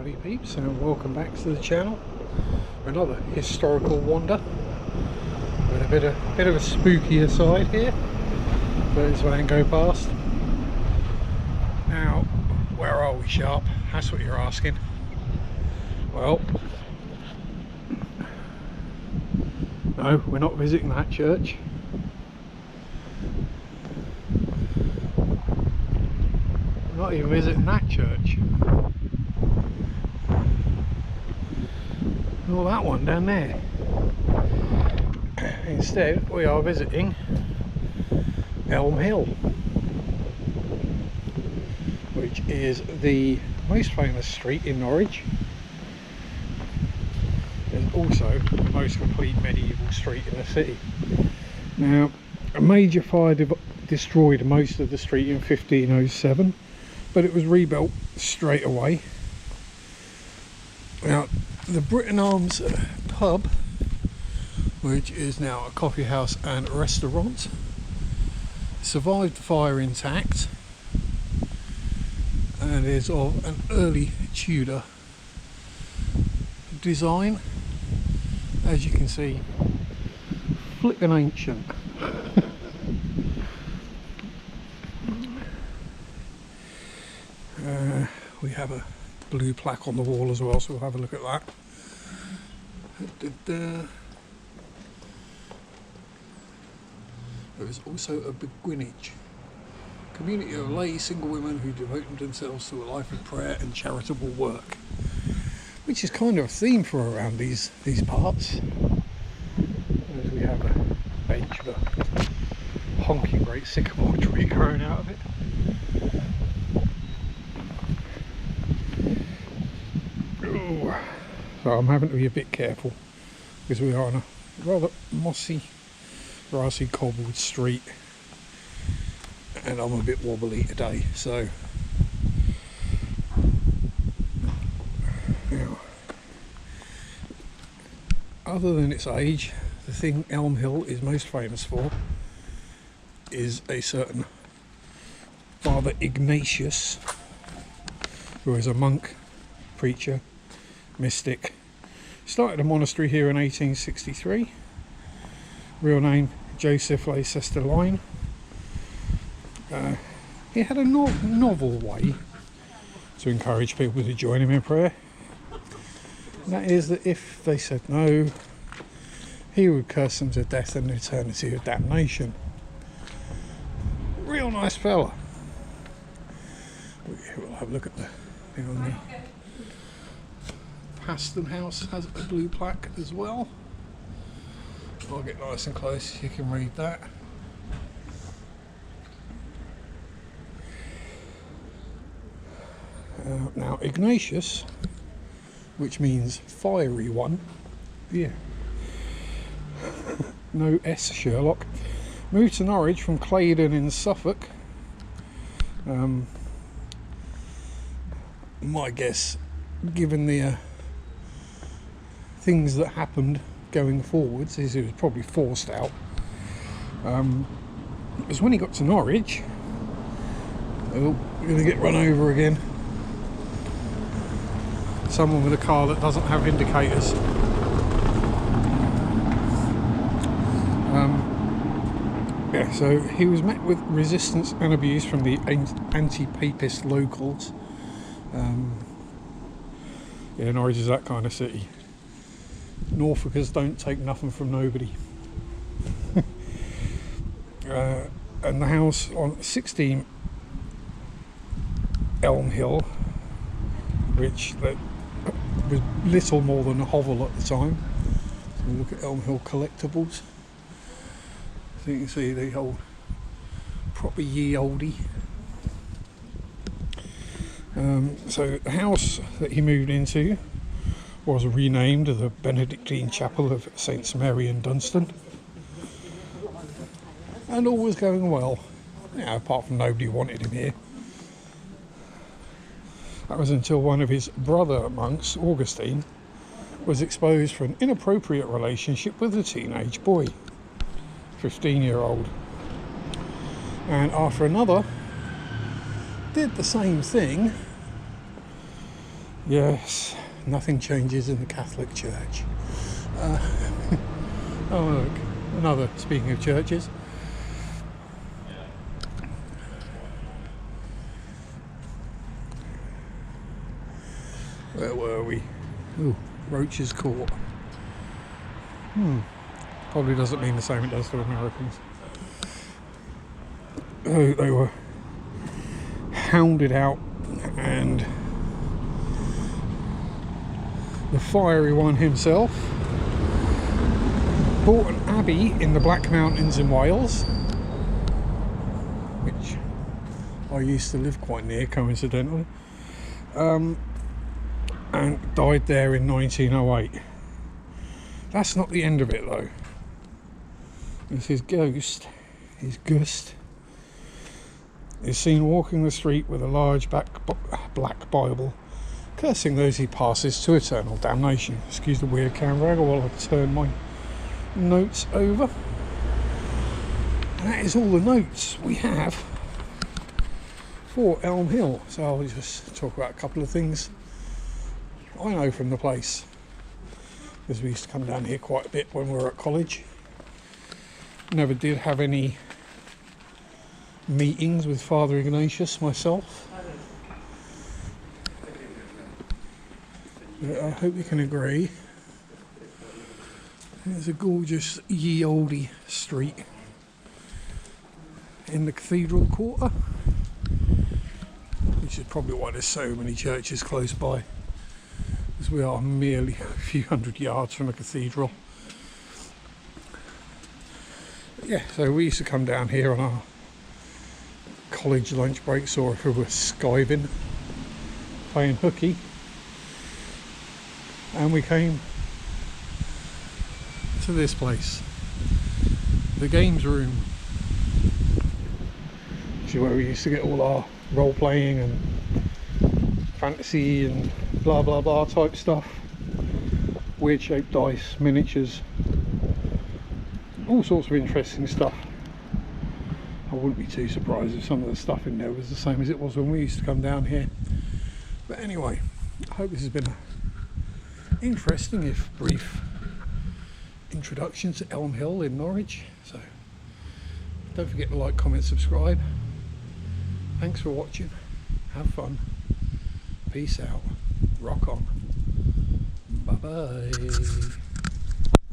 Howdy peeps, and welcome back to the channel. Another historical wander with a bit of a spookier side here, but this way and go past. Now, where are we, Sharp? That's what you're asking. Well, no, we're not visiting that church. We're not even visiting that church. Oh, that one down there. Instead, we are visiting Elm Hill, which is the most famous street in Norwich, and also the most complete medieval street in the city. Now, a major fire destroyed most of the street in 1507, but it was rebuilt straight away. Now, the Britain Arms pub, which is now a coffee house and restaurant, survived the fire intact and is of an early Tudor design. As you can see, flipping ancient. We have a blue plaque on the wall as well, so we'll have a look at that. There is also a beguinage, community of lay single women who devote themselves to a life of prayer and charitable work, which is kind of a theme for around these parts. As we have a bench with a honking great sycamore tree growing out of it. Ooh. So I'm having to be a bit careful because we are on a rather mossy, grassy, cobbled street, and I'm a bit wobbly today. So now, other than its age, the thing Elm Hill is most famous for is a certain Father Ignatius, who is a monk, preacher, mystic. Started a monastery here in 1863. Real name Joseph Leicester. He had a novel way to encourage people to join him in prayer. And that is that if they said no, he would curse them to death and eternity of damnation. Real nice fella. We'll have a look at the thing on the Paston House. Has a blue plaque as well. If I get nice and close, you can read that. Now, Ignatius, which means fiery one, yeah, no S, Sherlock, moved to Norwich from Claydon in Suffolk. My guess, given the things that happened going forwards, is he was probably forced out. Because when he got to Norwich, oh, we're going to get run over again. Someone with a car that doesn't have indicators. Yeah, so he was met with resistance and abuse from the anti-papist locals. Yeah, Norwich is that kind of city. Norfolkers don't take nothing from nobody. And the house on 16 Elm Hill, which was little more than a hovel at the time. So we look at Elm Hill collectibles. So you can see the old proper ye oldie. So the house that he moved into was renamed the Benedictine Chapel of Saints Mary and Dunstan, and all was going well, apart from nobody wanted him here. That was until one of his brother monks, Augustine, was exposed for an inappropriate relationship with a teenage boy, 15-year-old, and after another did the same thing, Yes, nothing changes in the Catholic Church. Oh look, another, speaking of churches. Where were we? Ooh, Roach's Court. Probably doesn't mean the same it does to Americans. Oh, they were hounded out, and the fiery one himself bought an abbey in the Black Mountains in Wales, which I used to live quite near, coincidentally, and died there in 1908. That's not the end of it though. It's his ghost, his ghost, is seen walking the street with a large black Bible, cursing those he passes to eternal damnation. Excuse the weird camera angle while I turn my notes over. And that is all the notes we have for Elm Hill. So I'll just talk about a couple of things I know from the place, because we used to come down here quite a bit when we were at college. Never did have any meetings with Father Ignatius myself, but I hope you can agree it's a gorgeous ye olde street in the Cathedral Quarter, which is probably why there's so many churches close by, because we are merely a few hundred yards from a cathedral. But yeah, so we used to come down here on our college lunch breaks, or if we were skiving, playing hooky, and we came to this place, the games room, which is where we used to get all our role playing and fantasy and blah blah blah type stuff, weird shaped dice, miniatures, all sorts of interesting stuff. I wouldn't be too surprised if some of the stuff in there was the same as it was when we used to come down here. But anyway, I hope this has been an interesting, if brief, introduction to Elm Hill in Norwich. So don't forget to like, comment, subscribe. Thanks for watching. Have fun. Peace out. Rock on. Bye bye.